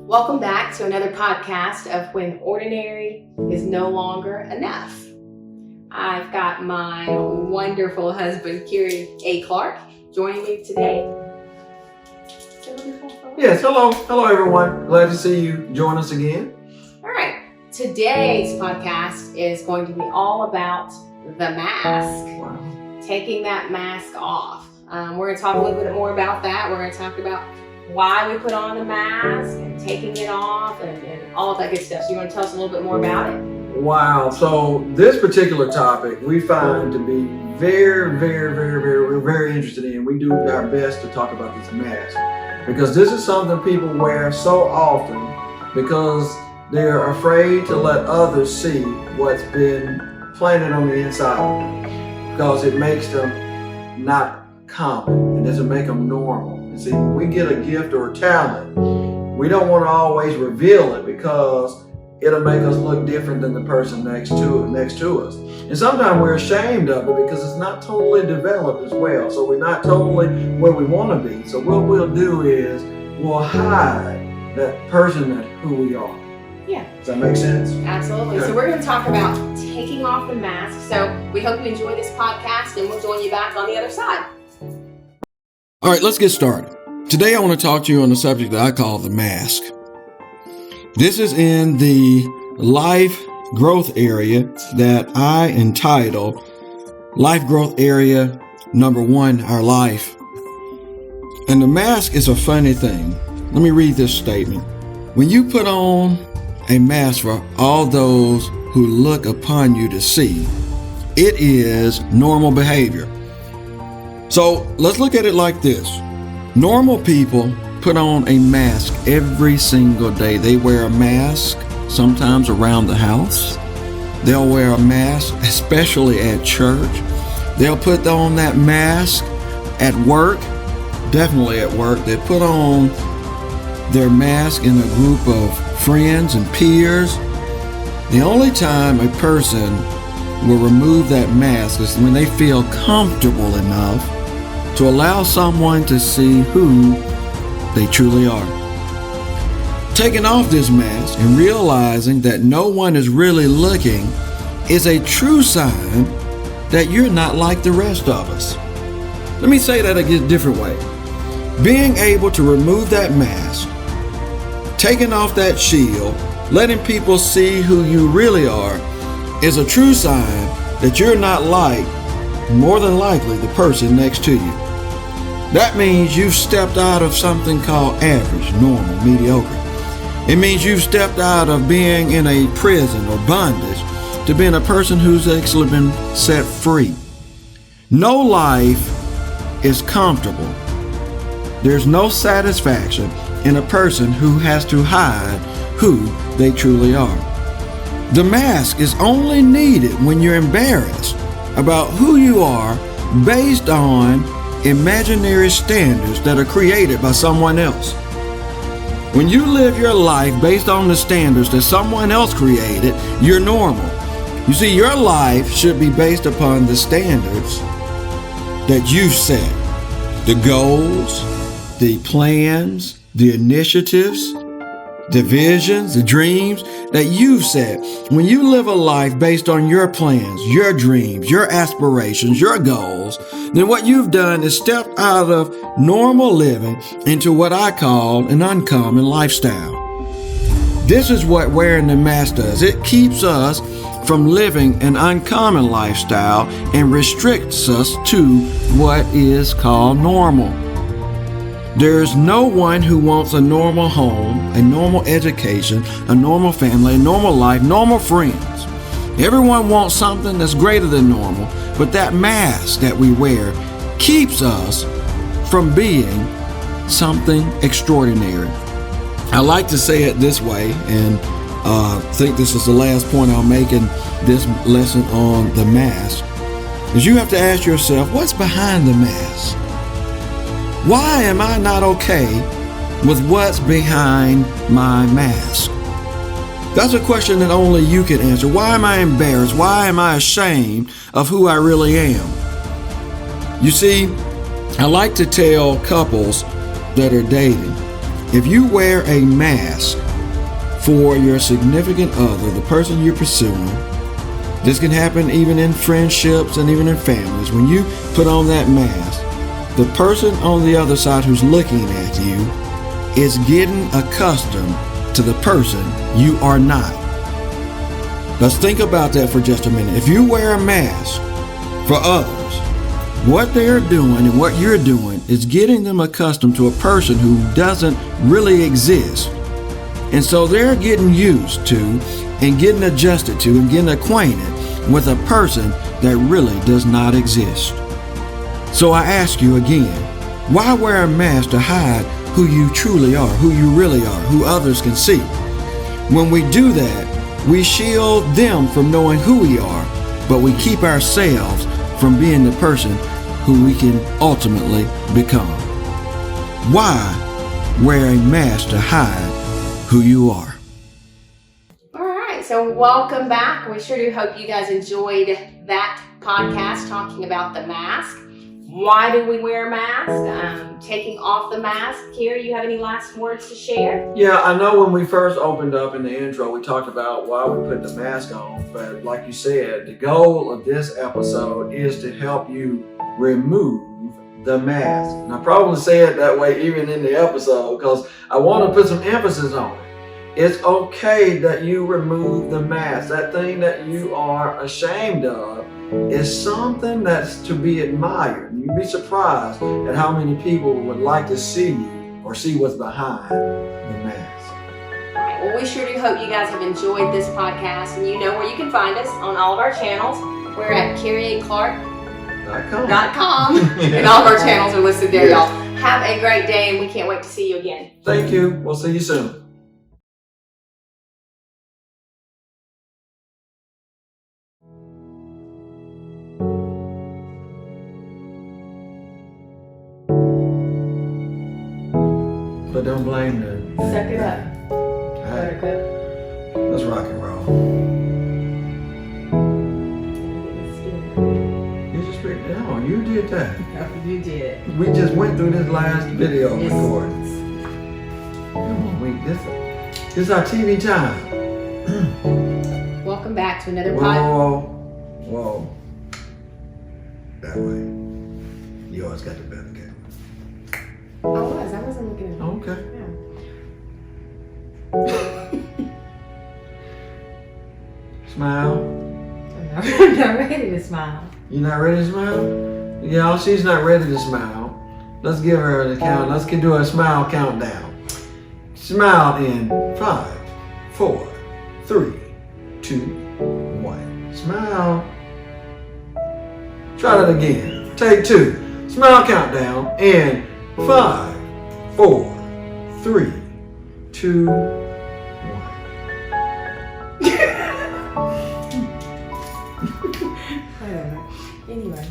Welcome back to another podcast of When Ordinary is No Longer Enough. I've got my wonderful husband, Kerry'd A. Clark, joining me today. Yes, hello everyone. Glad to see you join us again. All right, today's podcast is going to be all about the mask. Wow. Taking that mask off. We're going to talk a little bit more about that. We're going to talk about why we put on the mask and taking it off and all of that good stuff. So you want to tell us a little bit more about it? Wow. So this particular topic we find to be we're very interested in. We do our best to talk about this mask because this is something people wear so often because they're afraid to let others see what's been planted on the inside of them because it makes them not common. It doesn't make them normal. And see, when we get a gift or a talent, we don't want to always reveal it because it'll make us look different than the person next to us. And sometimes we're ashamed of it because it's not totally developed as well. So we're not totally where we want to be. So what we'll do is we'll hide that person that who we are. Yeah. Does that make sense? Absolutely. Okay. So we're going to talk about taking off the mask. So we hope you enjoy this podcast and we'll join you back on the other side. All right, let's get started. Today I want to talk to you on the subject that I call the mask. This is in the life growth area that I entitled Life Growth Area Number 1, Our Life. And the mask is a funny thing. Let me read this statement. When you put on a mask for all those who look upon you to see, it is normal behavior. So let's look at it like this. Normal people put on a mask every single day. They wear a mask sometimes around the house. They'll wear a mask, especially at church. They'll put on that mask at work, definitely at work. They put on their mask in a group of friends and peers. The only time a person will remove that mask is when they feel comfortable enough to allow someone to see who they truly are. Taking off this mask and realizing that no one is really looking is a true sign that you're not like the rest of us. Let me say that a different way. Being able to remove that mask, taking off that shield, letting people see who you really are is a true sign that you're not like, more than likely, the person next to you. That means you've stepped out of something called average, normal, mediocre. It means you've stepped out of being in a prison or bondage to being a person who's actually been set free. No life is comfortable. There's no satisfaction in a person who has to hide who they truly are. The mask is only needed when you're embarrassed about who you are based on imaginary standards that are created by someone else. When you live your life based on the standards that someone else created, you're normal. You see, your life should be based upon the standards that you've set. The goals, the plans, the initiatives, the visions, the dreams that you've set. When you live a life based on your plans, your dreams, your aspirations, your goals, then what you've done is stepped out of normal living into what I call an uncommon lifestyle. This is what wearing the mask does. It keeps us from living an uncommon lifestyle and restricts us to what is called normal. There's no one who wants a normal home, a normal education, a normal family, a normal life, normal friends. Everyone wants something that's greater than normal, but that mask that we wear keeps us from being something extraordinary. I like to say it this way, and I think this is the last point I'll make in this lesson on the mask, is you have to ask yourself, what's behind the mask? Why am I not okay with what's behind my mask? That's a question that only you can answer. Why am I embarrassed? Why am I ashamed of who I really am? You see, I like to tell couples that are dating, if you wear a mask for your significant other, the person you're pursuing, this can happen even in friendships and even in families. When you put on that mask, the person on the other side who's looking at you is getting accustomed to the person you are not. Let's think about that for just a minute. If you wear a mask for others, what they're doing and what you're doing is getting them accustomed to a person who doesn't really exist. And so they're getting used to and getting adjusted to and getting acquainted with a person that really does not exist. So I ask you again, why wear a mask to hide who you truly are, who you really are, who others can see? When we do that, we shield them from knowing who we are, but we keep ourselves from being the person who we can ultimately become. Why wear a mask to hide who you are? All right, so welcome back. We sure do hope you guys enjoyed that podcast talking about the mask. Why do we wear a mask? Taking off the mask. Kerry, you have any last words to share? Yeah, I know when we first opened up in the intro, we talked about why we put the mask on. But like you said, the goal of this episode is to help you remove the mask. And I probably say it that way even in the episode because I want to put some emphasis on it. It's okay that you remove the mask. That thing that you are ashamed of is something that's to be admired. You'd be surprised at how many people would like to see you or see what's behind the mask. All right, well, we sure do hope you guys have enjoyed this podcast, and you know where you can find us on all of our channels. We're at Kerry'Clark.com, and all of our channels are listed there, y'all. Have a great day, and we can't wait to see you again. Thank you. We'll see you soon. But don't blame the... Suck it up. Hey, Buttercup. let's rock and roll. You just picked it on. You did that. You did. We just went through this last video Yes. recording. Come on, this is our TV time. Welcome back to another podcast. Whoa. That way. You always got the better camera. I wasn't looking at it. Okay. Smile. I'm not ready to smile. You not ready to smile? Yeah, she's not ready to smile. Let's give her the count. Let's do a smile countdown. Smile in 5, 4, 3, 2, 1. Smile. Try that again. Take 2. Smile countdown in 5, 4, 3, 2, 1. Anyway.